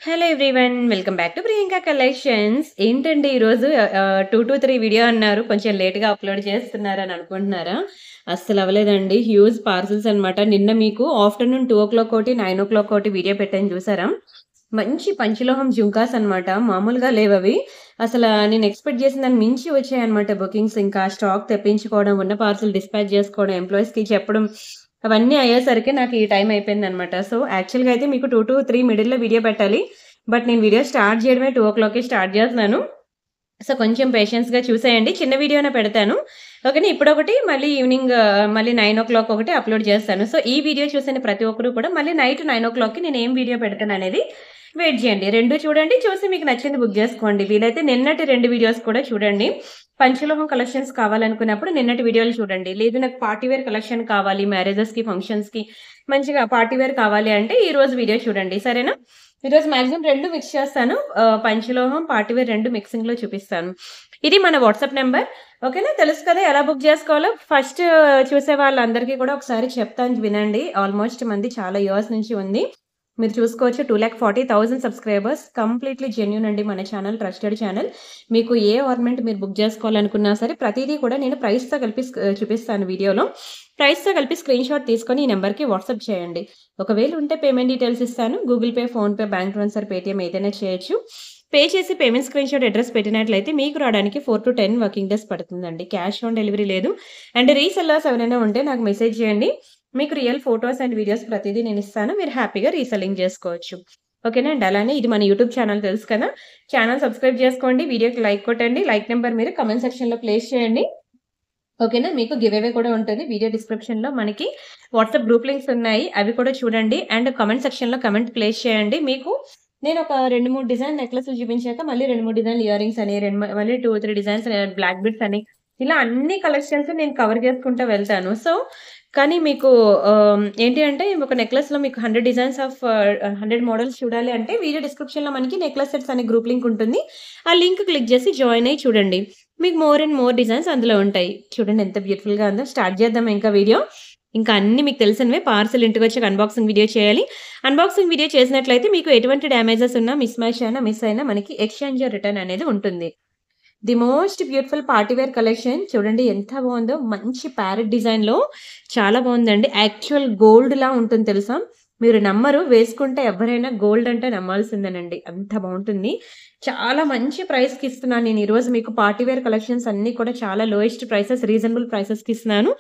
Hello everyone. Welcome back to Priyanka collections. ఏంటండి ఈరోజు 2-3 video అన్నారు. కొంచెం లేట్‌గా అప్‌లోడ్ చేస్తున్నారని అనుకుంటున్నారా? అస్సలు అవ్వలేదండి. హ్యూజ్ పార్సెల్స్ అనమాట. నిన్న మీకు ఆఫ్టర్‌నూన్ 2:00 ఒకటి, 9:00 ఒకటి వీడియో పెట్టాను చూసారా? మంచి పంచలోహం జుంకాస్ అనమాట. మామూలుగా లేవవి. నేను ఎక్స్‌పెక్ట్ చేసిన దాన్ని మించి వచ్చాయన్నమాట బుకింగ్స్. ఇంకా స్టాక్ తెప్పించుకోవడం, ఉన్న పార్సెల్ డిస్పాచ్ చేసుకోవడం, ఎంప్లాయీస్‌కి చెప్పడం అవన్నీ అయ్యేసరికి నాకు ఈ టైం అయిపోయిందనమాట. యాక్చువల్‌గా అయితే మీకు 2-3 మిడిల్‌లో వీడియో పెట్టాలి. బట్ నేను వీడియో స్టార్ట్ చేయడమే 2:00కి స్టార్ట్ చేస్తున్నాను. కొంచెం పేషెన్స్‌గా చూసేయండి. చిన్న వీడియోనే పెడతాను. ఓకేనా. ఇప్పుడొకటి మళ్ళీ ఈవినింగ్ మళ్ళీ 9:00 ఒకటి అప్‌లోడ్ చేస్తాను. ఈ వీడియో చూసిన ప్రతి ఒక్కరు కూడా మళ్ళీ నైట్ 9:00కి నేను ఏం వీడియో పెడతాననేది వెయిట్ చేయండి. 2 చూడండి. చూసి మీకు నచ్చింది బుక్ చేసుకోండి. వీలైతే నిన్నటి 2 వీడియోస్ కూడా చూడండి. పంచలోహం కలెక్షన్స్ కావాలనుకున్నప్పుడు నిన్నటి వీడియోలు చూడండి. లేదు నాకు పార్టీ వేర్ కలెక్షన్ కావాలి, మ్యారేజెస్‌కి, ఫంక్షన్స్‌కి మంచిగా పార్టీ వేర్ కావాలి అంటే ఈరోజు వీడియో చూడండి. సరేనా? ఈరోజు మాక్సిమం 2 మిక్స్ చేస్తాను. పంచలోహం, పార్టీ వేర్ 2 మిక్సింగ్‌లో చూపిస్తాను. ఇది మన వాట్సాప్ నంబర్. ఓకేనా. తెలుసు కదా ఎలా బుక్ చేసుకోవాలో. ఫస్ట్ చూసే వాళ్ళందరికీ కూడా ఒకసారి చెప్తాను వినండి. ఆల్మోస్ట్ మంది చాలా ఇయర్స్ నుంచి ఉంది. మీరు చూసుకోవచ్చు 2,40,000 సబ్స్క్రైబర్స్. కంప్లీట్‌లీ జెన్యూన్ అండి మన ఛానల్. Trusted channel. మీకు ఏ ఆర్నమెంట్ మీరు బుక్ చేసుకోవాలనుకున్నా సరే ప్రతీదీ కూడా నేను ప్రైస్‌తో కలిపి చూపిస్తాను వీడియోలో. ప్రైస్‌తో కలిపి స్క్రీన్‌షాట్ తీసుకొని ఈ నంబర్‌కి వాట్సాప్ చేయండి. ఒకవేళ ఉంటే పేమెంట్ డీటెయిల్స్ ఇస్తాను. Google pay, PhonePe, bank transfer, Paytm ఏదైనా చేయొచ్చు. పే చేసి పేమెంట్ స్క్రీన్‌షాట్ అడ్రెస్ పెట్టినట్లయితే మీకు రావడానికి 4-10 వర్కింగ్ డేస్ పడుతుందండి. క్యాష్ ఆన్ డెలివరీ లేదు. అండ్ రీసెల్లర్స్ ఎవరైనా ఉంటే నాకు మెసేజ్ చేయండి. మీకు రియల్ ఫోటోస్ అండ్ వీడియోస్ ప్రతీదీ నేనిస్తాను. మీరు హ్యాపీగా రీసెల్లింగ్ చేసుకోవచ్చు. ఓకేనా అండి. అలానే ఇది మన యూట్యూబ్ ఛానల్ తెలుసు కదా! ఛానల్ సబ్స్క్రైబ్ చేసుకోండి. వీడియోకి లైక్ కొట్టండి. లైక్ నంబర్ మీరు కామెంట్ సెక్షన్‌లో ప్లేస్ చేయండి. ఓకేనా. మీకు గివ్ అవే కూడా ఉంటుంది. వీడియో డిస్క్రిప్షన్‌లో మనకి వాట్సాప్ గ్రూప్ లింక్స్ ఉన్నాయి. అవి కూడా చూడండి. అండ్ కామెంట్ సెక్షన్‌లో కామెంట్ ప్లేస్ చేయండి. మీకు నేను ఒక 2, 3 డిజైన్ నెక్లెస్‌లు చూపించాక మళ్ళీ 2, 3 డిజైన్ ఇయర్ రింగ్స్ అని, మళ్ళీ 2, 3 డిజైన్స్ బ్లాక్ బిడ్స్ అని ఇలా అన్ని కలెక్షన్స్ నేను కవర్ చేసుకుంటూ వెళ్తాను. కానీ మీకు ఏంటి అంటే ఒక నెక్లెస్‌లో మీకు 100 డిజైన్స్ ఆఫ్ 100 మోడల్స్ చూడాలి అంటే వీడియో డిస్క్రిప్షన్‌లో మనకి నెక్లెస్ సెట్స్ అనే గ్రూప్ లింక్ ఉంటుంది. ఆ లింక్ క్లిక్ చేసి జాయిన్ అయ్యి చూడండి. మీకు మోర్ అండ్ మోర్ డిజైన్స్ అందులో ఉంటాయి. చూడండి ఎంత బ్యూటిఫుల్‌గా ఉందో. స్టార్ట్ చేద్దామా ఇంకా వీడియో? ఇంకా అన్నీ మీకు తెలిసినవే. పార్సెల్ ఇంటికొచ్చాక అన్బాక్సింగ్ వీడియో చేయాలి. అన్బాక్సింగ్ వీడియో చేసినట్లయితే మీకు ఎటువంటి డ్యామేజెస్ ఉన్నా, మిస్ మ్యాచ్ అయినా, మిస్ అయినా మనకి ఎక్స్‌చేంజ్ ఆర్ రిటర్న్ అనేది ఉంటుంది. The most beautiful party wear collection చూడండి ఎంత బావుందో. మంచి ప్యారెట్ డిజైన్‌లో చాలా బావుందండి. యాక్చువల్ గోల్డ్‌లా ఉంటుంది తెలుసా? మీరు నమ్మరు. వేసుకుంటే ఎవ్వరైనా గోల్డ్ అంటే నమ్మాల్సిందేనండి. అంత బావుంటుంది. చాలా మంచి ప్రైస్‌కి ఇస్తున్నాను నేను ఈరోజు మీకు పార్టీ వేర్ కలెక్షన్స్ అన్నీ కూడా చాలా లోయెస్ట్ ప్రైసెస్, రీజనబుల్ ప్రైసెస్‌కి ఇస్తున్నాను.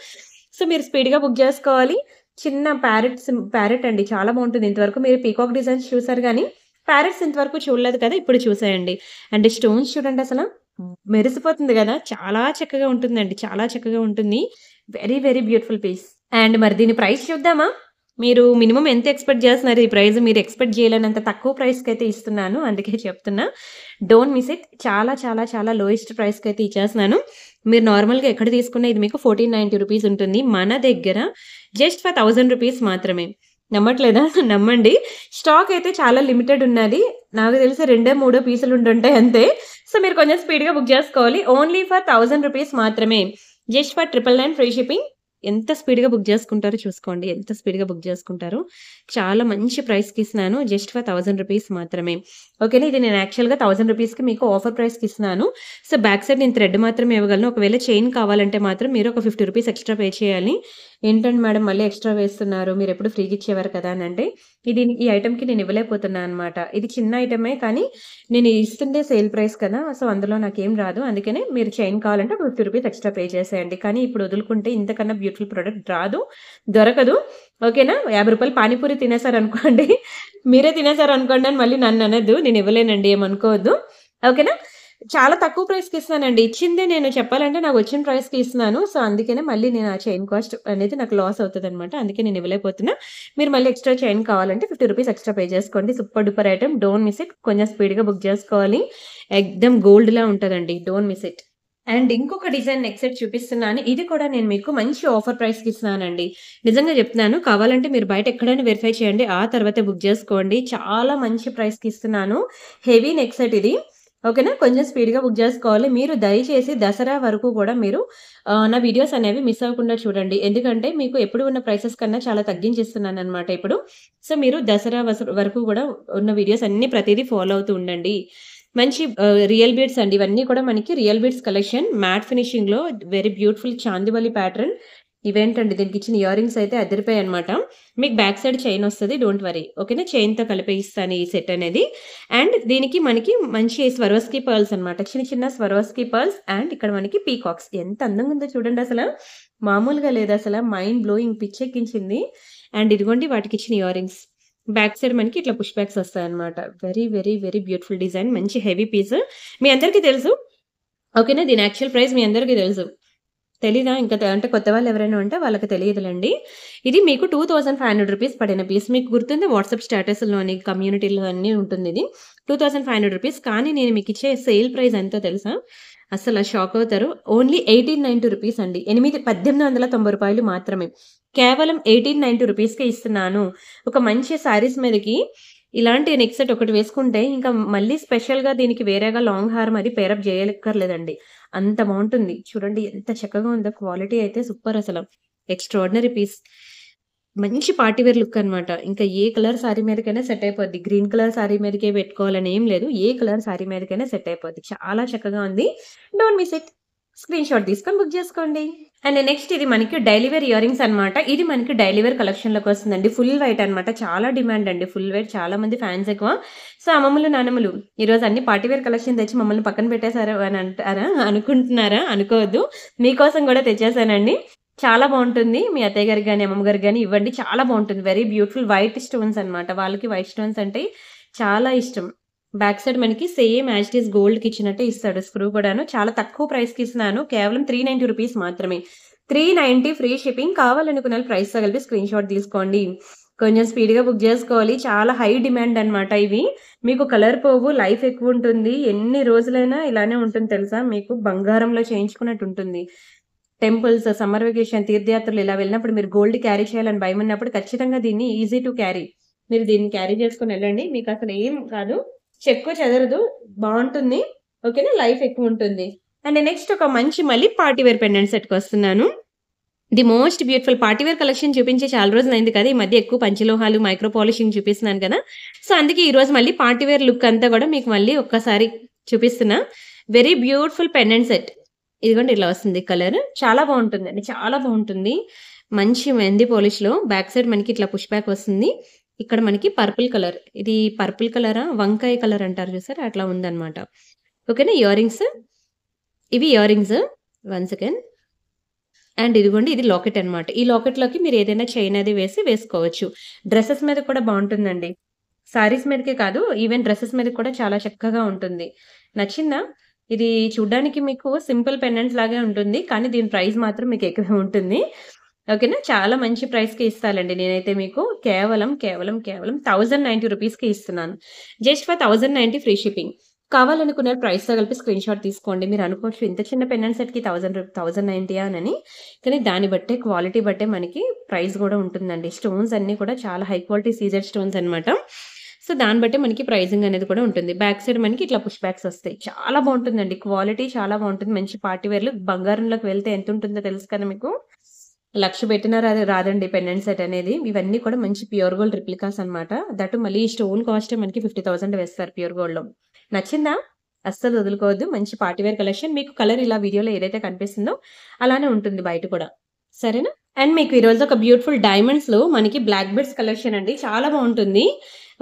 మీరు స్పీడ్‌గా బుక్ చేసుకోవాలి. చిన్న ప్యారెట్ అండి. చాలా బావుంటుంది. ఇంతవరకు మీరు పీకాక్ డిజైన్స్ చూసారు గానీ, ప్యారెట్స్ ఇంతవరకు చూడలేదు కదా! ఇప్పుడు చూసేయండి. అండ్ స్టోన్స్ చూడండి అసల. మెరిసిపోతుంది గదా! చాలా చక్కగా ఉంటుందండి. చాలా చక్కగా ఉంటుంది. Very, very beautiful piece. And మరి దీని ప్రైస్ చూద్దామా? మీరు మినిమమ్ ఎంత ఎక్స్‌పెక్ట్ చేస్తున్నారు? ఈ ప్రైస్ మీరు ఎక్స్‌పెక్ట్ చేయలేనంత తక్కువ ప్రైస్‌కైతే ఇస్తున్నాను. అందుకే చెప్తున్నా. Don't miss it. చాలా, చాలా, చాలా లోయెస్ట్ ప్రైస్‌కైతే ఇచ్చేస్తున్నాను. మీరు నార్మల్‌గా ఎక్కడ తీసుకున్న ఇది మీకు 1490 రూపీస్ ఉంటుంది. మన దగ్గర జస్ట్ ఫర్ 1000 రూపీస్ మాత్రమే. నమ్మట్లేదా? నమ్మండి. స్టాక్ అయితే చాలా లిమిటెడ్ ఉన్నది. నాకు తెలిసి రెండో, మూడో పీసులు ఉండుంటాయి అంతే. మీరు కొంచెం స్పీడ్‌గా బుక్ చేసుకోవాలి. ఓన్లీ ఫర్ 1000 రూపీస్ మాత్రమే. Just for 999 free shipping. ఎంత స్పీడ్‌గా బుక్ చేసుకుంటారో చూసుకోండి. ఎంత స్పీడ్‌గా బుక్ చేసుకుంటారో. చాలా మంచి ప్రైస్‌కి ఇస్తున్నాను. జస్ట్ ఫర్ 1000 రూపీస్ మాత్రమే. ఓకేనా. ఇది నేను యాక్చువల్‌గా 1000 రూపీస్‌కి మీకు ఆఫర్ ప్రైస్‌కి ఇస్తున్నాను. బ్యాక్ సైడ్ నేను థ్రెడ్ మాత్రమే ఇవ్వగలను. ఒకవేళ చైన్ కావాలంటే మాత్రం మీరు ఒక 50 రూపీస్ ఎక్స్‌ట్రా పే చేయాలి. ఏంటండి మేడం మళ్ళీ ఎక్స్‌ట్రా వేస్తున్నారు. మీరెప్పుడు ఫ్రీగా ఇచ్చేవారు కదా! అనంటే ఈ ఐటెమ్‌కి నేను ఇవ్వలేకపోతున్నా అనమాట. ఇది చిన్న ఐటమే కానీ నేను ఇస్తుందే సేల్ ప్రైస్ కదా! అందులో నాకేం రాదు. అందుకనే మీరు చైన్ కావాలంటే 50 రూపీస్ ఎక్స్‌ట్రా పే చేసేయండి. కానీ ఇప్పుడు వదులుకుంటే ఇంతకన్నా బ్యూటిఫుల్ ప్రొడక్ట్ రాదు. దొరకదు. ఓకేనా. రూ. 50 పానీపూరి తినేసారనుకోండి. మీరే తినేసారనుకోండి అని మళ్ళీ నన్ననొద్దు. నేను ఇవ్వలేనండి. ఏమనుకోవద్దు. ఓకేనా. చాలా తక్కువ ప్రైస్‌కి ఇస్తున్నానండి. ఇచ్చిందే నేను చెప్పాలంటే నాకొచ్చిన ప్రైస్‌కి ఇస్తున్నాను. అందుకనే మళ్ళీ నేను ఆ చైన్ కాస్ట్ అనేది నాకు లాస్ అవుతదనమాట. అందుకే నేను ఇవ్వలేకపోతున్నా. మీరు మళ్ళీ ఎక్స్‌ట్రా చైన్ కావాలంటే 50 రూపీస్ ఎక్స్‌ట్రా పే చేసుకోండి. Super duper item. Don't miss it. కొంచెం స్పీడ్‌గా బుక్ చేసుకోవాలి. ఎక్దమ్ గోల్డ్‌లా ఉంటదండి. Don't miss it. అండ్ ఇంకొక డిజైన్ నెక్ సెట్ చూపిస్తున్నాను. ఇది కూడా నేను మీకు మంచి ఆఫర్ ప్రైస్‌కి ఇస్తున్నానండి. నిజంగా చెప్తున్నాను. కావాలంటే మీరు బయట ఎక్కడైనా వెరిఫై చేయండి. ఆ తర్వాతే బుక్ చేసుకోండి. చాలా మంచి ప్రైస్‌కి ఇస్తున్నాను. హెవీ నెక్ సెట్ ఇది. ఓకేనా? కొంచెం స్పీడ్‌గా బుక్ జేసుకోవాలి. మీరు దయచేసి దసరా వరకు గూడా మీరు నా వీడియోస్ అనేవి మిస్ అవ్వకుండా చూడండి. ఎందుకంటే మీకు ఎప్పుడు ఉన్న ప్రైసెస్ కన్నా చాలా తగ్గించిస్తున్నాననమాట ఇప్పుడు. సో, మీరు దసరా వరకు గూడా ఉన్న వీడియోస్ అన్నీ ప్రతీదీ ఫాలో అవుతూ ఉండండి. మంచి రియల్ బీడ్స్ అండి. ఇవన్నీ కూడా మనకి రియల్ బీడ్స్ కలెక్షన్ మ్యాట్ ఫినిషింగ్‌లో వెరీ బ్యూటిఫుల్ చాందివలి ప్యాటర్న్. ఇవేంటండి దీనికిచ్చిన ఇయర్ రింగ్స్ అయితే అదిరిపోయాయన్నమాట. మీకు బ్యాక్ సైడ్ చైన్ ఒస్తది. Don't worry. ఓకేనా? చైన్‌తో కలిపే ఇస్తాను ఈ సెట్ అనేది. అండ్ దీనికి మనకి మంచి స్వరోస్కీ పర్ల్స్ అన్నమాట. చిన్న చిన్న స్వరోస్కీ పర్ల్స్ అండ్ ఇక్కడ మనకి పీకాక్స్. ఎంత అందంగా ఉందో చూడండి అసల. మామూలుగా లేదసల. మైండ్ బ్లోయింగ్ పిచ్చెక్కించింది. అండ్ ఇదిగోండి వాటికిచ్చిన ఇయర్ రింగ్స్. బ్యాక్ సైడ్ మనకి ఇట్లా పుష్ బ్యాక్స్ వస్తాయన్నమాట. Very, very, very beautiful design. మంచి హెవీ పీస్. మీ అందరికీ తెలుసు. ఓకేనా? దీని యాక్చువల్ ప్రైస్ మీ అందరికీ తెలుసు. తెలీదా? ఇంకా అంటే కొత్త వాళ్ళు ఎవరైనా ఉంటే వాళ్ళకి తెలియదులెండి. ఇది మీకు రూ. 2500 పడిన పీస్. మీకు గుర్తుందా వాట్సాప్ స్టేటస్‌లోని, కమ్యూనిటీలో అన్నీ ఉంటుందిది. రూ. 2500 కానీ నేను మీకిచ్చే సేల్ ప్రైస్ ఎంతో తెలుసా? అస్సల షాక్ అవుతారు. ఓన్లీ రూ. 1890 అండి. 1890 మాత్రమే. కేవలం రూ. 1890కే ఇస్తున్నాను. ఒక మంచి శారీస్ మీదకి ఇలాంటి నెక్ సెట్ ఒకటి వేసుకుంటే ఇంకా మళ్ళీ స్పెషల్‌గా దీనికి వేరేగా లాంగ్ హారం అది పేరప్ జేయక్కర్లేదండి. అంత బావుంటుంది. చూడండి ఎంత చక్కగా ఉందో క్వాలిటీ అయితే సూపర్ అసల. Extraordinary piece. మంచి పార్టీ వేర్ లుక్ అన్నమాట. ఇంకా ఏ కలర్ సారీ మీదకైనా సెట్ అయిపోద్ది. గ్రీన్ కలర్ సారీ మీదకే పెట్టుకోవాలని ఏం లేదు. ఏ కలర్ సారీ మీదకైనా సెట్ అయిపోద్ది. చాలా చక్కగా ఉంది. Don't miss it. Screenshot తీసుకొని బుక్ చేసుకోండి. అండ్ నెక్స్ట్ ఇది మనకి డైలీ వేర్ ఇయర్ రింగ్స్ అన్నమాట. ఇది మనకి డైలీ వేర్ కలెక్షన్‌లోకి వస్తుందండి. ఫుల్ వైట్ అన్నమాట. చాలా డిమాండ్ అండి. ఫుల్ వైట్ చాలా మంది ఫ్యాన్స్ ఎక్కువ. సో, అమ్మమ్మలు, నానమ్మలు ఈరోజు అన్ని పార్టీ వేర్ కలెక్షన్ తెచ్చి మమ్మల్ని పక్కన పెట్టేసారు అని అంటారా? అనుకుంటున్నారా? అనుకోవద్దు. మీకోసం కూడా తెచ్చేసానండి. చాలా బావుంటుంది. మీ అత్తయ్య గారికి గాని, అమ్మమ్మ గారికి గాని ఇవ్వండి. చాలా బావుంటుంది. వెరీ బ్యూటిఫుల్ వైట్ స్టోన్స్ అన్నమాట. వాళ్ళకి వైట్ స్టోన్స్ అంటే చాలా ఇష్టం. బ్యాక్ సైడ్ మనకి సేమ్ యాజ్ ఇట్ ఈజ్ గోల్డ్‌కిచ్చినట్టే ఇస్తాడు స్క్రూ కూడాను. చాలా తక్కువ ప్రైస్‌కి ఇస్తున్నాను. కేవలం రూ. 390 మాత్రమే. 390 ఫ్రీ షిప్పింగ్. కావాలనుకున్న వాళ్ళు ప్రైస్‌తో కలిపి స్క్రీన్ షాట్ తీసుకోండి. కొంచెం స్పీడ్‌గా బుక్ జేసుకోవాలి. చాలా హై డిమాండ్ అన్నమాట ఇవి. మీకు కలర్ పోవు. లైఫ్ ఎక్కువుంటుంది. ఎన్ని రోజులైనా ఇలానే ఉంటుంది తెలుసా? మీకు బంగారంలో చేయించుకున్నట్టు ఉంటుంది. టెంపుల్స్, సమ్మర్ వెకేషన్, తీర్థయాత్రలు ఇలా వెళ్ళినప్పుడు మీరు గోల్డ్ క్యారీ చేయాలని భయమున్నప్పుడు ఖచ్చితంగా దీన్ని ఈజీ టు క్యారీ. మీరు దీన్ని క్యారీ చేసుకొనెళ్ళండి. మీకసలు ఏం కాదు. చెక్కు చెదరదు. బావుంటుంది. ఓకేనా? లైఫ్ ఎక్కువుంటుంది. అండ్ నెక్స్ట్ ఒక మంచి మళ్ళీ పార్టీ వేర్ పెండెంట్ సెట్‌కొస్తున్నాను. The most beautiful party wear collection చూపించి చాలా రోజులైంది కదా! ఈ మధ్య ఎక్కువ పంచలోహాలు, మైక్రో పాలిషింగ్ చూపిస్తున్నాను కదా! సో, అందుకే ఈరోజు మళ్ళీ పార్టీ వేర్ లుక్ అంతా గూడా మీకు మళ్ళీ ఒక్కసారి చూపిస్తున్నా. Very beautiful pendant set. ఇదిగోండి ఇట్లా వస్తుంది కలర్. చాలా బావుంటుందండి. చాలా బావుంటుంది. మంచి మెహందీ పాలిష్‌లో బ్యాక్ సైడ్ మనకి ఇట్లా పుష్ బ్యాక్ వస్తుంది. ఇక్కడ మనకి పర్పుల్ కలర్. ఇది పర్పుల్ కలరా? వంకాయ కలర్ అంటారు చూసారా? అట్లా ఉందన్నమాట. ఓకేనా? Earrings. ఇవి earrings. One second. And ఇదిగోండి ఇది లాకెట్ అన్నమాట. ఈ లాకెట్‌లోకి మీరు ఏదైనా చైన్ అది వేసుకోవచ్చు. డ్రెసెస్ మీద కూడా బావుంటుందండి. సారీస్ మీదకే కాదు ఈవెన్ డ్రెసెస్ మీద కూడా చాలా చక్కగా ఉంటుంది. నచ్చిందా? ఇది చూడ్డానికి మీకు సింపుల్ పెండెంట్స్ లాగే ఉంటుంది. కానీ దీని ప్రైస్ మాత్రం మీకు ఎక్కువే ఉంటుంది. ఓకేనా? చాలా మంచి ప్రైస్‌కి ఇస్తానండి నేనైతే మీకు. కేవలం రూ. 1090కి ఇస్తున్నాను. Just for 1090 free shipping. కావాలనుకున్న ప్రైస్‌తో కలిపి స్క్రీన్ షాట్ తీసుకోండి. మీరు అనుకోవచ్చు ఇంత చిన్న పెండెంట్ సెట్‌కి 1090 అని. కానీ దాన్ని బట్టే క్వాలిటీ బట్టే మనకి ప్రైస్ గూడా ఉంటుందండి. స్టోన్స్ అన్నీ కూడా చాలా హై క్వాలిటీ సీజెడ్ స్టోన్స్ అన్నమాట. సో, దాన్ని బట్టే మనకి ప్రైజింగ్ అనేది కూడా ఉంటుంది. బ్యాక్ సైడ్ మనకి ఇట్లా పుష్ బ్యాక్స్ వస్తాయి. చాలా బావుంటుందండి. క్వాలిటీ చాలా బావుంటుంది. మంచి పార్టీ వేర్‌లు బంగారంలోకి వెళ్తే ఎంతుంటుందో తెలుసు కదా మీకు. 1,00,000 పెట్టినా రాదండి పెండెంట్ సెట్ అనేది. ఇవన్నీ కూడా మంచి ప్యూర్ గోల్డ్ రిప్లికాస్ అన్నమాట. దట్ మళ్ళీ ఈ స్టోన్ కాస్టే మనకి 50,000 వేస్తారు ప్యూర్ గోల్డ్‌లో. నచ్చిందా? అస్సలు వదులుకోవద్దు. మంచి పార్టీ వేర్ కలెక్షన్. మీకు కలర్ ఇలా వీడియోలో ఏదైతే కనిపిస్తుందో అలానే ఉంటుంది బయట కూడా. సరేనా? అండ్ మీకు ఈరోజు ఒక బ్యూటిఫుల్ డైమండ్స్‌లో మనకి బ్లాక్ బీడ్స్ కలెక్షన్ అండి. చాలా బావుంటుంది.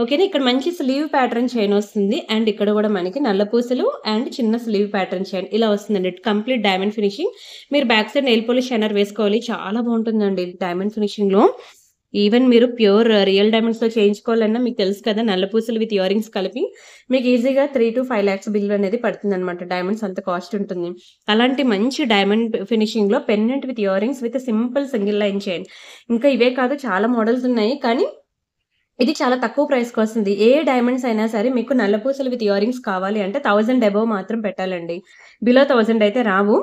ఓకేనా? ఇక్కడ మంచి స్లీవ్ ప్యాటర్న్ చైన్ వస్తుంది. అండ్ ఇక్కడ గూడా మనకి నల్ల పూసలు అండ్ చిన్న స్లీవ్ ప్యాటర్న్ చైన్ ఇలా వస్తుందండి. Complete diamond finishing. మీరు back side nail polish shiner వేసుకోవాలి. చాలా బావుంటుందండి డైమండ్ ఫినిషింగ్‌లో. ఈవెన్ మీరు ప్యూర్ రియల్ డైమండ్స్‌లో చేయించుకోవాలన్నా మీకు తెలుసు కదా! నల్ల పూసలు విత్ ఇయర్ రింగ్స్ కలిపి మీకు ఈజీగా 3-5 లాక్స్ బిల్ అనేది పడుతుందన్నమాట. డైమండ్స్ అంత కాస్ట్ ఉంటుంది. అలాంటి మంచి డైమండ్ ఫినిషింగ్‌లో pendant with earrings with simple single line chain. ఇంకా ఇవే కాదు చాలా మోడల్స్ ఉన్నాయి. కానీ ఇది చాలా తక్కువ ప్రైస్‌కొస్తుంది. ఏ డైమండ్స్ అయినా సరే మీకు నల్ల పూసలు విత్ ఇయర్ రింగ్స్ కావాలి అంటే 1000 అబోవ్ మాత్రం పెట్టాలండి. బిలో 1000 అయితే రావు.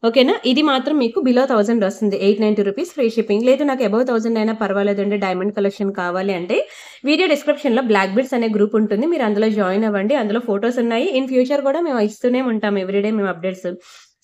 ఓకేనా? ఇది మాత్రం మీకు బిలో 1000 వస్తుంది. 890 రూపీస్ ఫ్రీ షిప్పింగ్. లేదు నాకు అబోవ్ 1000 అయినా పర్వాలేదండి డైమండ్ కలెక్షన్ కావాలి అంటే వీడియో డిస్క్రిప్షన్‌లో బ్లాక్ బిట్స్ అనే గ్రూప్ ఉంటుంది. మీరు అందులో జాయిన్ అవ్వండి. అందులో ఫోటోస్ ఉన్నాయి. ఇన్ ఫ్యూచర్ కూడా మేము ఇస్తూనే ఉంటాం ఎవ్రీడే మేము అప్డేట్స్.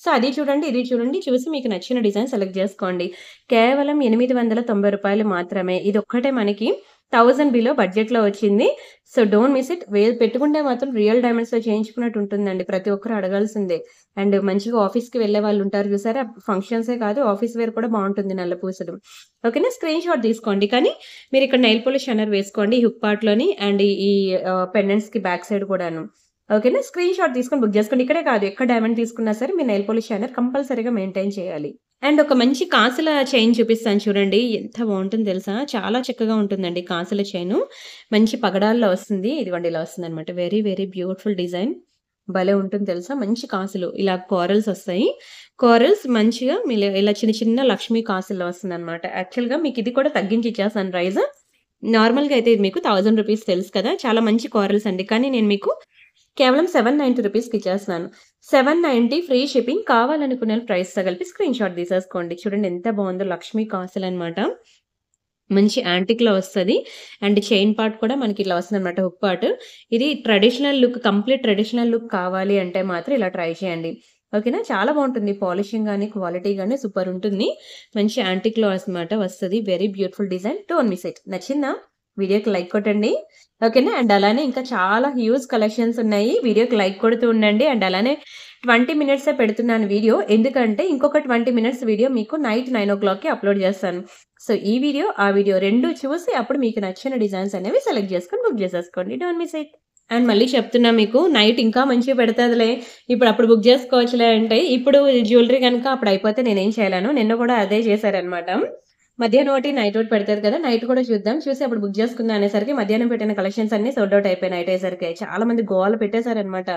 సో, అది చూడండి, ఇది చూడండి. చూసి మీకు నచ్చిన డిజైన్ సెలెక్ట్ చేసుకోండి. కేవలం రూ. 890 మాత్రమే. ఇదొక్కటే మనకి 1000 బిలో బడ్జెట్‌లో వచ్చింది. So, don't miss it. పెట్టుకుంటే మాత్రం రియల్ డైమండ్స్‌తో చేయించుకున్నట్టు ఉంటుందండి. ప్రతి ఒక్కరు అడగాల్సిందే. అండ్ మంచిగా ఆఫీస్‌కి వెళ్ళే వాళ్ళుంటారు చూసారా? ఫంక్షన్సే కాదు ఆఫీస్ వేర్ కూడా బావుంటుంది నల్ల పూసలు. ఓకేనా? స్క్రీన్ షాట్ తీసుకోండి. కానీ మీరిక్కడ నెయిల్ పాలిష్ షైనర్ వేసుకోండి హుక్ పార్ట్‌లోని అండ్ ఈ పెండెంట్స్‌కి బ్యాక్ సైడ్ కూడాను. ఓకేనా? స్క్రీన్ షాట్ తీసుకొని బుక్ చేసుకోండి. ఇక్కడే కాదు ఎక్కడ డైమండ్ తీసుకున్నా సరే మీరు నెయిల్ పాలిష్ షైనర్ కంపల్సరీగా మెయింటైన్ చేయాలి. అండ్ ఒక మంచి కాసుల చైన్ చూపిస్తాను చూడండి. ఎంత బావుంటుందో తెలుసా? చాలా చక్కగా ఉంటుందండి కాసుల చైను. మంచి పగడాల్లో వస్తుంది. ఇదిగోండి ఇలా వస్తుందనమాట. Very very beautiful design. భలే ఉంటుంది తెలుసా? మంచి కాసులు ఇలా కోరల్స్ వస్తాయి. కోరల్స్ మంచిగా ఇలా చిన్న చిన్న లక్ష్మీ కాసుల్లో వస్తుందనమాట. యాక్చువల్‌గా మీకు ఇది కూడా తగ్గించి ఇచ్చేస్తాను ప్రైస్. నార్మల్‌గా అయితే ఇది మీకు 1000 రూపీస్ తెలుసు కదా! చాలా మంచి కోరల్స్ అండి. కానీ నేను మీకు కేవలం 790 రూపీస్‌కి ఇచ్చేస్తున్నాను. 790 ఫ్రీ షిప్పింగ్. కావాలనుకునే ప్రైస్‌తో కలిపి స్క్రీన్ షాట్ తీసేసుకోండి. చూడండి ఎంత బావుందో లక్ష్మీ కాసులనమాట. మంచి యాంటిక్‌లో వస్తది. అండ్ చైన్ పార్ట్ కూడా మనకి ఇట్లా వస్తుందనమాట హుక్ పార్ట్. ఇది traditional look complete traditional look కావాలి అంటే మాత్రం ఇలా ట్రై చేయండి. ఓకేనా? చాలా బావుంటుంది. పాలిషింగ్ గాని, క్వాలిటీ గాని సూపర్ ఉంటుంది. మంచి యాంటిక్‌లో అనమాట వస్తది. Very beautiful design. Don't miss it. నచ్చిందా? వీడియోకి లైక్ కొట్టండి. ఓకేనా? అండ్ అలానే ఇంకా చాలా హ్యూజ్ కలెక్షన్స్ ఉన్నాయి. వీడియోకి లైక్ కొడుతూ ఉండండి. అండ్ అలానే 20 మినిట్సే పెడుతున్నాను వీడియో. ఎందుకంటే ఇంకొక 20 మినిట్స్ వీడియో మీకు నైట్ 9:00కి అప్‌లోడ్ చేస్తాను. సో, ఈ వీడియో, ఆ వీడియో 2 చూసి అప్పుడు మీకు నచ్చిన డిజైన్స్ అనేవి సెలెక్ట్ చేసుకొని బుక్ చేసేసుకోండి. Don't miss it. అండ్ మళ్ళీ చెప్తున్నా మీకు నైట్ ఇంకా మంచిగా పెడతదిలే. అప్పుడు బుక్ చేసుకోవచ్చులే అంటే ఇప్పుడు జ్యువెలరీ గనుక అప్పుడు అయిపోతే నేనేం చేయలేను. నిన్న కూడా అదే చేశారనమాట. మధ్యాహ్నం ఒకటి, నైట్ ఒకటి పెడతారు కదా! నైట్ కూడా చూద్దాం. చూసి అప్పుడు బుక్ చేసుకుందాం అనేసరికి మధ్యాహ్నం పెట్టిన కలెక్షన్స్ అన్నీ సోల్డ్ ఔట్ అయిపోయాయి నైట్ అయ్యేసరికి. చాలా మంది గోల పెట్టేసారనమాట.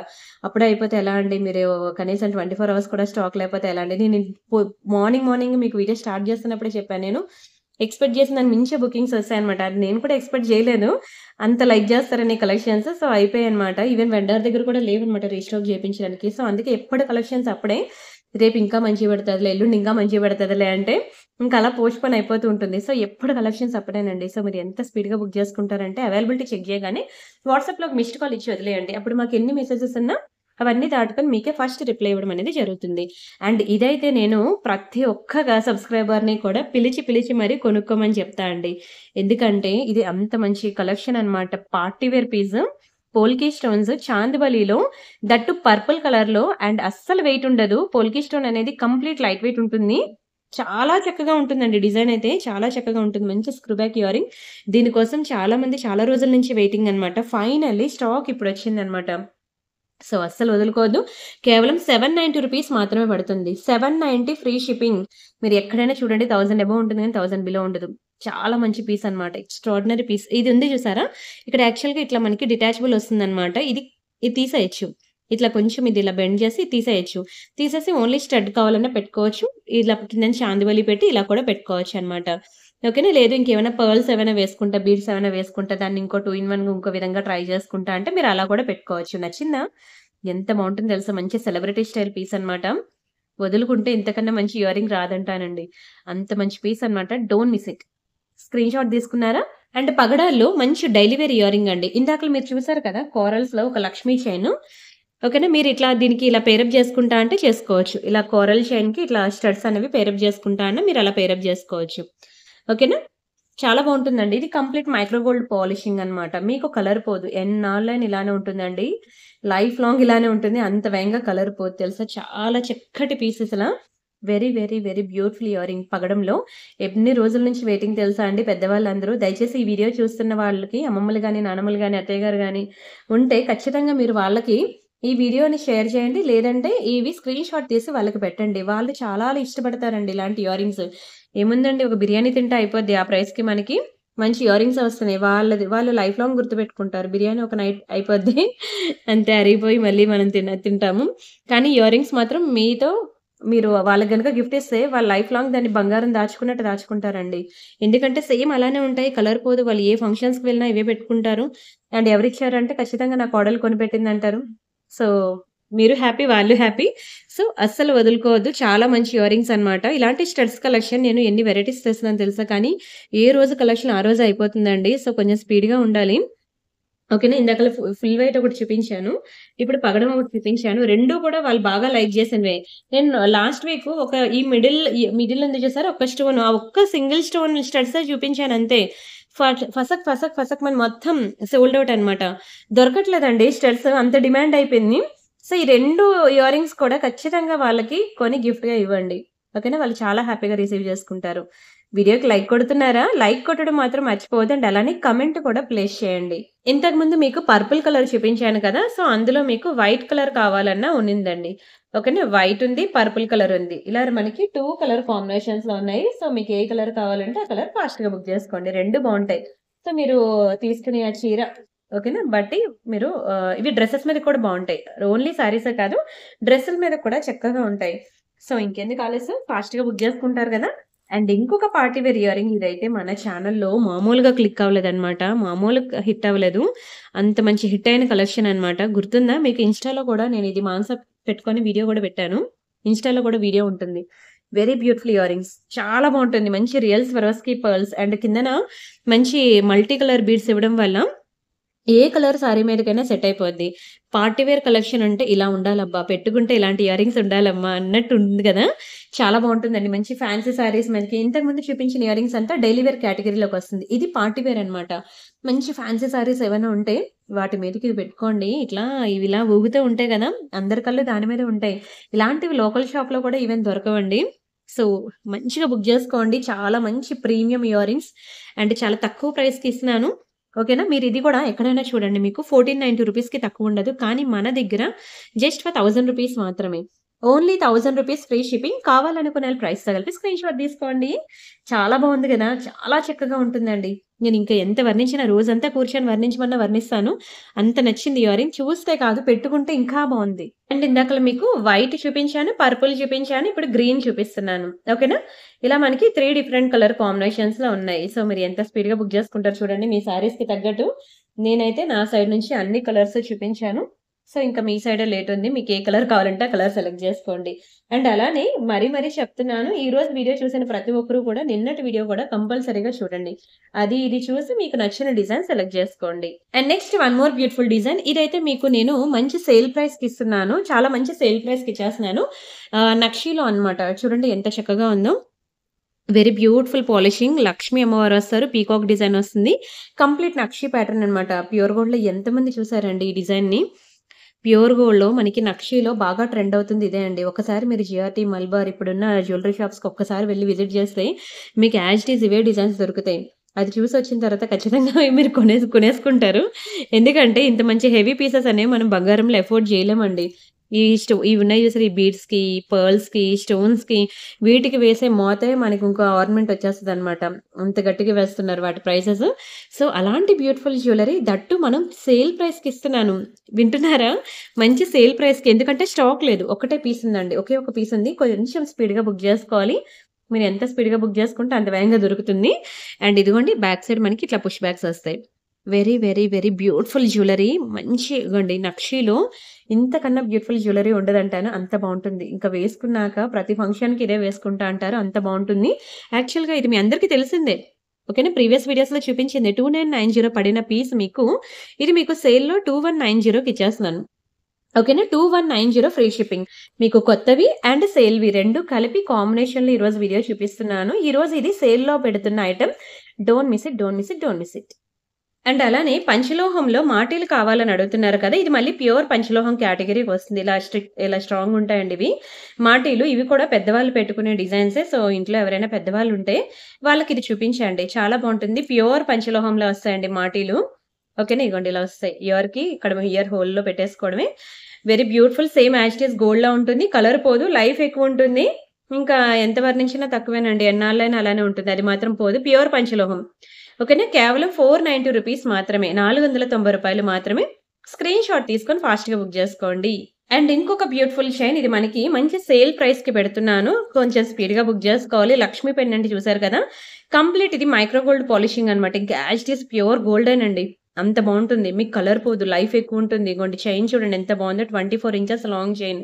అప్పుడే అయిపోతే ఎలా అండి? మీరు కనీసం 24 అవర్స్ కూడా స్టాక్ లేకపోతే ఎలా అండి? నేను పొ మార్నింగ్ మీకు వీడియో స్టార్ట్ చేస్తున్నప్పుడే చెప్పాను నేను. ఎక్స్‌పెక్ట్ చేసిన దాన్ని మించే బుకింగ్స్ వచ్చాయన్నమాట. అది నేను కూడా ఎక్స్‌పెక్ట్ చేయలేదు. అంత లైక్ చేస్తారని కలెక్షన్స్. సో, అయిపోయాయన్నమాట. ఈవెన్ వెండర్ దగ్గర కూడా లేవన్నమాట రీస్టాక్ చేపించడానికి. సో, అందుకే ఎప్పటి కలెక్షన్స్ అప్పుడే. రేపు ఇంకా మంచిగా పెడతదిలే, ఎల్లుండి ఇంకా మంచిగా పెడతదిలే అంటే ఇంకా అలా పోస్ట్‌పోన్ అయిపోతూ ఉంటుంది. సో, ఎప్పుడు కలెక్షన్స్ అప్పుడేనండి. సో, మీరు ఎంత స్పీడ్‌గా బుక్ చేసుకుంటారంటే అవైలబిలిటీ చెక్ చేయగానే వాట్సాప్‌లో ఒక మిస్డ్ కాల్ ఇచ్చి వదిలేయండి. అప్పుడు మాకు ఎన్ని మెసేజెస్ ఉన్నా అవన్నీ దాటుకొని మీకే ఫస్ట్ రిప్లై ఇవ్వడం అనేది జరుగుతుంది. అండ్ ఇదైతే నేను ప్రతి ఒక్క సబ్‌స్క్రైబర్‌ని కూడా పిలిచి మరీ కొనుక్కోమని చెప్తా అండి. ఎందుకంటే ఇది అంత మంచి కలెక్షన్ అన్నమాట. Party wear piece. Polki stones చాందివలిలో దట్ టు పర్పుల్ కలర్‌లో అండ్ అస్సలు వెయిట్ ఉండదు. పోల్కి స్టోన్ అనేది కంప్లీట్ లైట్ వెయిట్ ఉంటుంది. చాలా చక్కగా ఉంటుందండి. డిజైన్ అయితే చాలా చక్కగా ఉంటుంది. మంచి స్క్రూ బ్యాక్ ఇయరింగ్. దీనికోసం చాలా మంది చాలా రోజుల నుంచి వెయిటింగ్ అన్నమాట. Finally stock ఇప్పుడొచ్చిందన్నమాట. సో, అస్సలు వదులుకోవద్దు. కేవలం 790 రూపీస్ మాత్రమే పడుతుంది. 790 ఫ్రీ షిప్పింగ్. మీరు ఎక్కడైనా చూడండి 1000 అబోవ్ ఉంటుంది గానీ 1000 బిలో ఉండదు. చాలా మంచి పీస్ అన్నమాట. Extraordinary piece. ఇది ఉంది చూసారా? ఇక్కడ యాక్చువల్‌గా ఇట్లా మనకి డిటాచబుల్ వస్తుందన్నమాట. ఇది తీసేయొచ్చు. ఇట్లా కొంచెం ఇది ఇలా బెండ్ చేసి తీసేయొచ్చు. తీసేసి ఓన్లీ స్టడ్ కావాలన్నా పెట్టుకోవచ్చు. ఇలా కిందన చాందివలి పెట్టి ఇలా కూడా పెట్టుకోవచ్చన్నమాట. ఓకేనా? లేదు ఇంకేమైనా పర్ల్స్ ఏమైనా వేసుకుంటా, బీడ్స్ ఏమైనా వేసుకుంటా, దాన్ని ఇంకో 2 ఇన్ 1 ఇంకో విధంగా ట్రై చేసుకుంటా అంటే మీరు అలా కూడా పెట్టుకోవచ్చు. నచ్చిందా? ఎంత బావుంటుందో తెలుసా? మంచి సెలబ్రిటీ స్టైల్ పీస్ అన్నమాట. వదులుకుంటే ఇంతకన్నా మంచి ఇయరింగ్ రాదంటానండి. అంత మంచి పీస్ అన్నమాట. Don't miss it. Screen shot తీసుకున్నారా? అండ్ పగడాల్లో మంచి డైలీ వేర్ ఇయరింగ్ అండి. ఇందాకల మీరు చూసారు కదా! కోరల్స్‌లో ఒక లక్ష్మీ చైను. ఓకేనా? మీరు ఇట్లా దీనికి ఇలా పేరప్ చేసుకుంటా అంటే చేసుకోవచ్చు. ఇలా కోరల్ చైన్‌కి ఇట్లా స్టడ్స్ అనేవి పేరప్ చేసుకుంటా అన్నా మీరు అలా పేరప్ చేసుకోవచ్చు. ఓకేనా? చాలా బావుంటుందండి. ఇది కంప్లీట్ మైక్రో గోల్డ్ పాలిషింగ్ అన్నమాట. మీకు కలర్ పోదు. ఎన్నాళ్ళైనా ఇలానే ఉంటుందండి. లైఫ్ లాంగ్ ఇలానే ఉంటుంది. అంత వేగంగా కలర్ పోదు తెలుసా? చాలా చక్కటి పీస్ అసల. Very, very, very beautiful earring పగడంలో. ఎన్ని రోజుల నుంచి వెయిటింగ్ తెలుసా అండి పెద్దవాళ్ళందరూ. దయచేసి ఈ వీడియో చూస్తున్న వాళ్ళకి అమ్మమ్మలు గాని, నానమ్మలు గాని, అత్తయ్య గారు గాని ఉంటే ఖచ్చితంగా మీరు వాళ్ళకి ఈ వీడియోని షేర్ చేయండి. లేదంటే ఇవి స్క్రీన్ షాట్ తీసి వాళ్ళకి పెట్టండి. వాళ్ళు చాలా ఇష్టపడతారండి ఇలాంటి ఇయరింగ్స్. ఏముందండి ఒక బిర్యానీ తింటే అయిపోద్ది. ఆ ప్రైస్‌కి మనకి మంచి ఇయరింగ్స్ వస్తున్నాయి. వాళ్ళు లైఫ్ లాంగ్ గుర్తుపెట్టుకుంటారు. బిర్యానీ ఒక నైట్ అయిపోద్ది. అంతే అరిగిపోయి మళ్ళీ మనం తింటాము. కానీ ఇయరింగ్స్ మాత్రం మీరు వాళ్ళకి గనుక గిఫ్ట్ ఇస్తే వాళ్ళు లైఫ్ లాంగ్ దాన్ని బంగారం దాచుకున్నట్టు దాచుకుంటారండి. ఎందుకంటే సేమ్ అలానే ఉంటాయి. కలర్ పోదు. వాళ్ళు ఏ ఫంక్షన్స్‌కి వెళ్ళినా ఇవే పెట్టుకుంటారు. అండ్ ఎవరిచ్చారంటే ఖచ్చితంగా నా కోడలు కొనిపెట్టిందంటారు. సో, మీరు హ్యాపీ, వాళ్ళు హ్యాపీ. సో, అస్సలు వదులుకోవద్దు. చాలా మంచి ఇయర్ రింగ్స్ అనమాట. ఇలాంటి స్టడ్స్ కలెక్షన్ నేను ఎన్ని వెరైటీస్ తెస్తున్నానో తెలుసా? కానీ ఏ రోజు కలెక్షన్ ఆ రోజే అయిపోతుందండి. సో, కొంచెం స్పీడ్‌గా ఉండాలి. ఓకేనా. ఇందాకల ఫుల్ వైట్ ఒకటి చూపించాను. ఇప్పుడు పగడం ఒకటి చూపించాను. 2 కూడా వాళ్ళు బాగా లైక్ చేసినవే. నేను లాస్ట్ వీక్ ఒక ఈ మిడిల్ ఉంది చూసారా? ఒక్క స్టోన్, ఆ ఒక్క సింగిల్ స్టోన్ స్టడ్సే చూపించాను అంతే. ఫసక్ మని మొత్తం సోల్డ్ ఔట్ అనమాట. దొరకట్లేదండి స్టడ్స్, అంత డిమాండ్ అయిపోయింది. సో, ఈ 2 ఇయర్ రింగ్స్ కూడా ఖచ్చితంగా వాళ్ళకి కొని గిఫ్ట్‌గా ఇవ్వండి. ఓకేనా. వాళ్ళు చాలా హ్యాపీగా రిసీవ్ చేసుకుంటారు. వీడియోకి లైక్ కొడుతున్నారా? లైక్ కొట్టడం మాత్రం మర్చిపోవద్దండి. అలానే కామెంట్ కూడా ప్లేస్ చేయండి. ఇంతకుముందు మీకు పర్పుల్ కలర్ చూపించాను కదా! సో, అందులో మీకు వైట్ కలర్ కావాలన్నా ఉన్నిందండి. ఓకేనా. వైట్ ఉంది, పర్పుల్ కలర్ ఉంది. ఇలా మనకి 2 కలర్ కాంబినేషన్స్‌లో ఉన్నాయి. సో, మీకు ఏ కలర్ కావాలంటే ఆ కలర్ ఫాస్ట్‌గా బుక్ చేసుకోండి. 2 బావుంటాయి. సో, మీరు తీసుకునే ఆ చీర ఓకేనా బట్టి మీరు ఇవి డ్రెసెస్ మీద కూడా బావుంటాయి. ఓన్లీ శారీసే కాదు, డ్రెస్సుల మీద కూడా చక్కగా ఉంటాయి. సో, ఇంకెందుకు ఆలస్యం, ఫాస్ట్‌గా బుక్ చేసుకుంటారు గదా! అండ్ ఇంకొక పార్టీ వేర్ ఇయర్ రింగ్ ఇదైతే మన ఛానెల్‌లో మామూలుగా క్లిక్ అవ్వలేదనమాట. మామూలుగా హిట్ అవ్వలేదు. అంత మంచి హిట్ అయిన కలెక్షన్ అనమాట. గుర్తుందా? మీకు ఇన్‌స్టాలో కూడా నేను ఇది మాన్సప్ పెట్టుకొని వీడియో గూడా పెట్టాను. ఇన్‌స్టాలో కూడా వీడియో ఉంటుంది. Very beautiful ear rings. చాలా బావుంటుంది. మంచి రియల్ స్వరోస్కీ పర్ల్స్ అండ్ కిందన మంచి మల్టీ కలర్ బీడ్స్ ఇవ్వడం వల్ల ఏ కలర్ సారీ మీదకైనా సెట్ అయిపోద్ది. పార్టీ వేర్ కలెక్షన్ అంటే ఇలా ఉండాలబ్బా! పెట్టుకుంటే ఇలాంటి ఇయర్ రింగ్స్ ఉండాలమ్మా అన్నట్టు ఉంది గదా! చాలా బావుంటుందండి. మంచి ఫ్యాన్సీ సారీస్ మీదకి ఇంతకుముందు చూపించిన ఇయర్ రింగ్స్ అంతా డైలీ వేర్ కేటగిరీలోకొస్తుంది. ఇది పార్టీ వేర్ అనమాట. మంచి ఫ్యాన్సీ సారీస్ ఏవైనా ఉంటే వాటి మీదకి ఇవి పెట్టుకోండి. ఇవి ఇలా ఊగుతూ ఉంటాయి గదా! అందరి కళ్ళు దాని మీదే ఉంటాయి. ఇలాంటివి లోకల్ షాప్‌లో కూడా ఈవెన్ దొరకవండి. సో, మంచిగా బుక్ జేసుకోండి. చాలా మంచి ప్రీమియం ఇయర్ రింగ్స్ అండ్ చాలా తక్కువ ప్రైస్‌కి ఇస్తున్నాను. ఓకేనా. మీరిది కూడా ఎక్కడైనా చూడండి మీకు ₹1490కి తక్కువుండదు. కానీ మన దగ్గర జస్ట్ ఫర్ ₹1000 మాత్రమే. Only ₹1000 free shipping. కావాలనుకునే వాళ్ళు ప్రైస్‌తో కలిపి స్క్రీన్‌షాట్ తీసుకోండి. చాలా బావుంది గదా! చాలా చక్కగా ఉంటుందండి. నేనింక ఎంత వర్ణించినా రోజంతా కూర్చొని వర్ణించమన్నా వర్ణిస్తాను. అంత నచ్చింది ఇయర్ రింగ్. చూస్తే కాదు పెట్టుకుంటే ఇంకా బావుంది. అండ్ ఇందాకల మీకు వైట్ చూపించాను, పర్పుల్ చూపించాను. ఇప్పుడు గ్రీన్ చూపిస్తున్నాను. ఓకేనా. ఇలా మనకి 3 డిఫరెంట్ కలర్ కాంబినేషన్స్‌లో ఉన్నాయి. సో, మీరు ఎంత స్పీడ్‌గా బుక్ చేసుకుంటారో చూడండి. మీ శారీస్‌కి తగ్గట్టు నేనైతే నా సైడ్ నుంచి అన్ని కలర్స్ చూపించాను. సో, ఇంకా మీ సైడే లేట్ ఉంది. మీకు ఏ కలర్ కావాలంటే ఆ కలర్ సెలెక్ట్ జేసుకోండి. అండ్ అలానే మరీ చెప్తున్నాను. ఈరోజు వీడియో చూసిన ప్రతి ఒక్కరు కూడా నిన్నటి వీడియో కూడా కంపల్సరీగా చూడండి. అది ఇది చూసి మీకు నచ్చిన డిజైన్ సెలెక్ట్ జేసుకోండి. And next one more beautiful design. ఇదైతే మీకు నేను మంచి సేల్ ప్రైస్‌కి ఇస్తున్నాను. చాలా మంచి సేల్ ప్రైస్‌కి ఇచ్చేస్తున్నాను. నక్షీలో అన్నమాట. చూడండి ఎంత చక్కగా ఉందో. Very beautiful polishing. లక్ష్మీ అమ్మవారు వస్తారు. పీకాక్ డిజైన్ వస్తుంది. కంప్లీట్ నక్షి ప్యాటర్న్ అన్నమాట. ప్యూర్ గోల్డ్‌లో ఎంతమంది చూసారండి ఈ డిజైన్‌ని? ప్యూర్ గోల్డ్‌లో మనకి నక్షీలో బాగా ట్రెండ్ అవుతుంది ఇదే అండి. ఒకసారి మీరు జిఆర్‌టీ, మలబార్ ఇప్పుడున్న జ్యువెల్లరీ షాప్స్‌కి ఒక్కసారి వెళ్లి విజిట్ చేస్తే మీకు యాజ్ ఇట్ ఈజ్ ఇవే డిజైన్స్ దొరుకుతాయి. అది చూసొచ్చిన తర్వాత ఖచ్చితంగా మీరు కొనేసుకుంటారు. ఎందుకంటే ఇంత మంచి హెవీ పీసెస్ అనేవి మనం బంగారంలో అఫోర్డ్ చేయలేమండి. ఇవి ఉన్నాయి చూసారా? ఈ బీడ్స్‌కి, పర్ల్స్‌కి, స్టోన్స్‌కి వీటికి వేసే మోతే మనకి ఇంకో ఆర్నమెంట్ వచ్చేస్తదనమాట. అంత గట్టిగా వేస్తున్నారు వాటి ప్రైసెస్. సో, అలాంటి బ్యూటిఫుల్ జ్యువెల్లరీ దట్టు మనం సేల్ ప్రైస్‌కి ఇస్తున్నాను. వింటున్నారా? మంచి సేల్ ప్రైస్‌కి. ఎందుకంటే స్టాక్ లేదు. ఒకటే పీస్ ఉందండి. ఒకే ఒక పీస్ ఉంది. కొంచెం స్పీడ్‌గా బుక్ జేసుకోవాలి. మీరు ఎంత స్పీడ్‌గా బుక్ జేసుకుంటే అంత వేగంగా దొరుకుతుంది. అండ్ ఇదిగోండి బ్యాక్ సైడ్ మనకి ఇట్లా పుష్ బ్యాగ్స్ వస్తాయి. Very beautiful jewellery. మంచి ఇగోండి నక్షీలో ఇంతకన్నా బ్యూటిఫుల్ జ్యువెల్లరీ ఉండదంటాను. అంత బావుంటుంది. ఇంకా వేసుకున్నాక ప్రతి ఫంక్షన్‌కి ఇదే వేసుకుంటా అంటారు. అంత బావుంటుంది. యాక్చువల్‌గా ఇది మీ అందరికీ తెలిసిందే. ఓకేనా. ప్రీవియస్ వీడియోస్‌లో చూపించింది 2990 పడిన పీస్ ఇది మీకు సేల్‌లో 2190కి ఇచ్చేస్తున్నాను. ఓకేనా. 2190 ఫ్రీ షిప్పింగ్. మీకు కొత్తవి అండ్ సేల్‌వి 2 కలిపి కాంబినేషన్‌లో ఈరోజు వీడియో చూపిస్తున్నాను. ఈరోజు ఇది సేల్‌లో పెడుతున్న item. Don't miss it. And అలానే పంచలోహంలో మాటీలు కావాలని అడుగుతున్నారు కదా! ఇది మళ్ళీ ప్యూర్ పంచలోహం కేటగిరీకి వస్తుంది. ఇలా స్ట్రాంగ్ ఉంటాయండి ఇవి. మాటీలు ఇవి కూడా పెద్దవాళ్ళు పెట్టుకునే డిజైన్సే. సో, ఇంట్లో ఎవరైనా పెద్దవాళ్ళు ఉంటే వాళ్ళకి ఇది చూపించండి. చాలా బావుంటుంది. ప్యూర్ పంచలోహంలో వస్తాయండి మాటీలు. ఓకేనా. ఇగోండి ఇలా వస్తాయి. ఇక్కడ ఇయర్ హోల్‌లో పెట్టేసుకోవడమే. Very beautiful. Same as it is గోల్డ్‌లా ఉంటుంది. కలర్ పోదు. లైఫ్ ఎక్కువ ఉంటుంది. ఇంకా ఎంత వర్ణించినా తక్కువేనండి. ఎన్నాళ్ళైనా అలానే ఉంటుంది. అది మాత్రం పోదు. ప్యూర్ పంచలోహం. ఓకేనా. కేవలం ₹490 మాత్రమే. ₹490 మాత్రమే. స్క్రీన్ షాట్ తీసుకొని ఫాస్ట్‌గా బుక్ జేసుకోండి. అండ్ ఇంకొక బ్యూటిఫుల్ చైన్ ఇది మనకి మంచి సేల్ ప్రైస్‌కి పెడుతున్నాను. కొంచెం స్పీడ్‌గా బుక్ జేసుకోవాలి. లక్ష్మీ పెండెంట్ చూసారు కదా! కంప్లీట్ ఇది మైక్రో గోల్డ్ పాలిషింగ్ అన్నమాట. ఇంకా యాజ్ ఇట్ ఈజ్ ప్యూర్ గోల్డేనండి. అంత బావుంటుంది. మీకు కలర్ పోదు. లైఫ్ ఎక్కువుంటుంది. ఇగోండి చైన్ చూడండి ఎంత బావుందో 24 ఇంచెస్ లాంగ్ చైన్.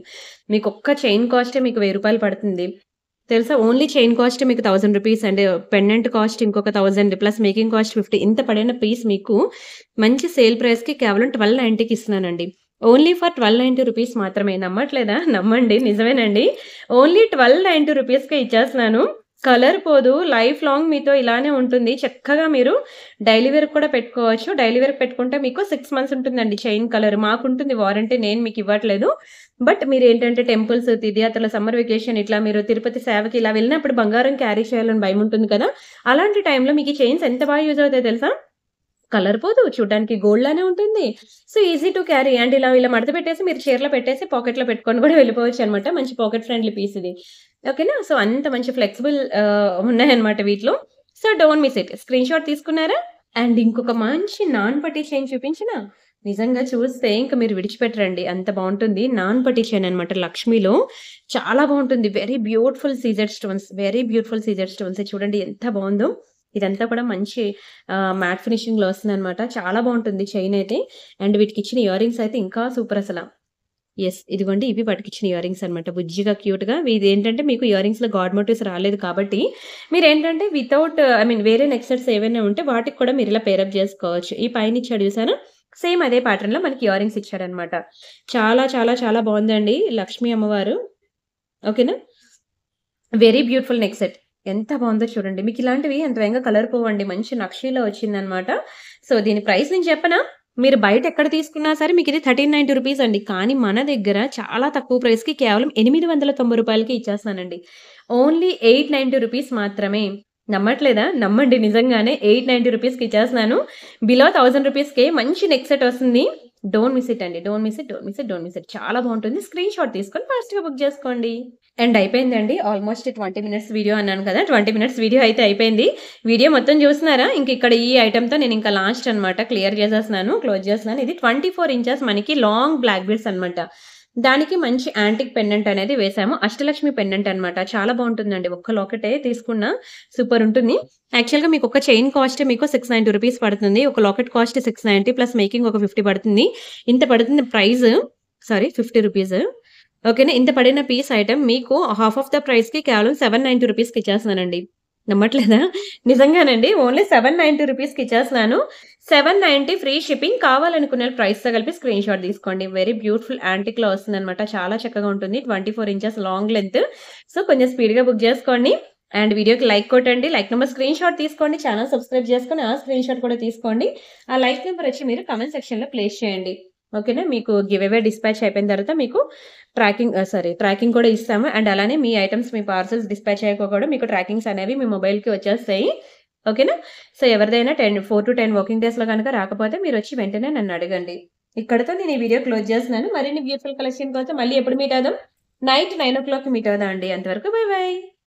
మీకొక్క చైన్ కాస్టే మీకు రూ. 1000 పడుతుంది. తెలుసా? ఓన్లీ చైన్ కాస్ట్ మీకు రూ. 1000 అండ్ పెండెంట్ కాస్ట్ ఇంకొక 1000 ప్లస్ మేకింగ్ కాస్ట్ 50 ఇంత పడిన పీస్ మీకు మంచి సేల్ ప్రైస్‌కి కేవలం 1290కి ఇస్తున్నానండి. ఓన్లీ ఫర్ రూ. 1290 మాత్రమే. నమ్మట్లేదా? నమ్మండి. నిజమేనండి. ఓన్లీ రూ. 1290కే ఇచ్చేస్తున్నాను. కలర్ పోదు. లైఫ్ లాంగ్ మీతో ఇలానే ఉంటుంది. చక్కగా మీరు డైలీ వేర్‌కి కూడా పెట్టుకోవచ్చు. డైలీ వేర్‌కి పెట్టుకుంటే మీకు 6 మంత్స్ ఉంటుందండి చైన్ కలర్. మాకుంటుంది వారంటీ. నేను మీకివ్వట్లేదు. బట్ మీరేంటంటే టెంపుల్స్, తీర్థయాత్రలు, సమ్మర్ వెకేషన్ ఇట్లా మీరు తిరుపతి సేవకి ఇలా వెళ్ళినప్పుడు బంగారం క్యారీ చేయాలని భయముంటుంది కదా! అలాంటి టైంలో మీకు ఈ చైన్స్ ఎంత బాగా యూజ్ అవుతాయో తెలుసా? కలర్ పోదు. చూడ్డానికి గోల్డ్ లానే ఉంటుంది. So, easy to carry and ఇలా మడత పెట్టేసి మీరు చీరలో పెట్టేసి పాకెట్‌లో పెట్టుకొని కూడా వెళ్ళిపోవచ్చనమాట. మంచి పాకెట్ ఫ్రెండ్లీ పీస్ ఇది. ఓకేనా? సో, అంత మంచి ఫ్లెక్సిబుల్ ఉన్నాయన్నమాట వీటిలో. So, don't miss it. Screenshot తీసుకున్నారా? అండ్ ఇంకొక మంచి నాన్ పట్టీ చైన్ చూపించనా? నిజంగా చూస్తే ఇంక మీరు విడిచిపెట్టరండి. అంత బావుంటుంది. నాన్ పట్టీ చైన్ అనమాట లక్ష్మీలో. చాలా బావుంటుంది. Very beautiful Caesar stones. Very beautiful Caesar stones. చూడండి ఎంత బావుందో. ఇదంతా కూడా మంచి మ్యాట్ ఫినిషింగ్‌లో వస్తుందనమాట. చాలా బావుంటుంది చైనయితే. అండ్ వీటికిచ్చిన ఇయర్ రింగ్స్ అయితే ఇంకా సూపర్ అసల. యెస్. ఇదిగోండి ఇవి వాటికిచ్చిన ఇయర్ రింగ్స్ అనమాట. బుజ్జిగా, క్యూట్‌గా ఇదేంటంటే మీకు ఇయర్ రింగ్స్‌లో గాడ్ మోటివ్స్ రాలేదు కాబట్టి, మీరేంటంటే వితౌట్ వేరే నెక్ సెట్స్ ఏవైనా ఉంటే వాటికి కూడా మీరిలా పేరప్ జేసుకోవచ్చు. ఈ పైనిచ్చాడు చూసారా? సేమ్ అదే ప్యాటర్న్‌లో మనకి ఇయర్ రింగ్స్ ఇచ్చాడనమాట. చాలా చాలా చాలా బావుందండి లక్ష్మీ అమ్మవారు. ఓకేనా? Very beautiful neck set. ఎంత బావుందో చూడండి. మీకిలాంటివి అంత వేగంగా కలర్ పోవండి. మంచి నక్షీలో వచ్చిందనమాట. సో, దీని ప్రైస్ నేను చెప్పనా? మీరు బయట ఎక్కడ తీసుకున్నా సరే మీకిది రూ. 1390 అండి. కానీ మన దగ్గర చాలా తక్కువ ప్రైస్‌కి కేవలం రూ. 890కి ఇచ్చేస్తున్నానండి. ఓన్లీ రూ. 890 మాత్రమే. నమ్మట్లేదా? నమ్మండి నిజంగానే రూ. 890కి ఇచ్చేస్తున్నాను. బిలో రూ. 1000కే మంచి నెక్ సెట్ వస్తుంది. డోంట్ మిస్ ఇట్ అండి. Don't miss it. Don't miss it. Don't miss it. చాలా బావుంటుంది. స్క్రీన్‌షాట్ తీసుకొని ఫాస్ట్‌గా బుక్ చేసుకోండి. అండ్ అయిపోయిందండి. ఆల్‌మోస్ట్ 20 మినిట్స్ వీడియో అన్నాను కదా! 20 మినిట్స్ వీడియో అయితే అయిపోయింది. వీడియో మొత్తం చూస్తున్నారా? ఇక్కడ ఈ ఐటెమ్‌తో నేనింకా లాస్ట్ అనమాట. క్లియర్ చేసేస్తున్నాను. క్లోజ్ చేస్తున్నాను. ఇది 24 ఇంచెస్ మనకి లాంగ్ బ్లాక్ బీడ్స్ అనమాట. దానికి మంచి యాంటిక్ పెండెంట్ అనేది వేసాము. అష్టలక్ష్మి పెండెంట్ అనమాట. చాలా బావుంటుందండి. ఒక్క లాకెటే తీసుకున్నా సూపర్ ఉంటుంది. యాక్చువల్‌గా మీకు ఒక చైన్ కాస్టే మీకు రూ. 690 పడుతుంది. ఒక లాకెట్ కాస్ట్ 690 ప్లస్ మేకింగ్ ఒక 50 పడుతుంది. ఇంత పడుతుంది ప్రైస్. సారీ రూ. 50. ఓకేనా. ఇంత పడిన పీస్ ఐటెమ్ మీకు హాఫ్ ఆఫ్ ద ప్రైస్‌కి కేవలం రూ. 790కి ఇచ్చేస్తున్నానండి. నమ్మట్లేదా? నిజంగానండి. ఓన్లీ రూ. 790కి ఇచ్చేస్తున్నాను. 790 ఫ్రీ షిప్పింగ్. కావాలనుకున్న ప్రైస్‌తో కలిపి స్క్రీన్‌షాట్ తీసుకోండి. వెరీ బ్యూటిఫుల్ యాంటిక్‌లో వస్తుందనమాట. చాలా చక్కగా ఉంటుంది. 24 ఇంచెస్ లాంగ్ లెంత్. సో, కొంచెం స్పీడ్‌గా బుక్ చేసుకోండి. అండ్ వీడియోకి లైక్ కొట్టండి. లైక్ నంబర్ స్క్రీన్‌షాట్ తీసుకోండి. ఛానెల్ సబ్స్క్రైబ్ చేసుకొని ఆ స్క్రీన్‌షాట్ కూడా తీసుకోండి. ఆ లైక్ నంబర్ వచ్చి మీరు కామెంట్ సెక్షన్‌లో ప్లేస్ చేయండి. ఓకేనా. మీకు గివ్ అవే డిస్పాచ్ అయిపోయిన తర్వాత మీకు ట్రాకింగ్ కూడా ఇస్తాము. అండ్ అలానే మీ ఐటెమ్స్ మీ పార్సెల్స్ డిస్పాచ్ అయ్యాక కూడా మీకు ట్రాకింగ్స్ అనేవి మీ మొబైల్‌కి వచ్చేస్తాయి. ఓకేనా. సో, ఎవరిదైనా 4-10 వర్కింగ్ డేస్‌లో గనక రాకపోతే మీరొచ్చి వెంటనే నన్ను అడగండి. ఇక్కడితో నేను ఈ వీడియో క్లోజ్ చేస్తున్నాను. మరిన్ని బ్యూటిఫుల్ కలెక్షన్ కోసం మళ్ళీ ఎప్పుడు మీట్ అవుదాం? నైట్ 9:00కి మీట్ అవుదాం అండి. అంతవరకు బై బై.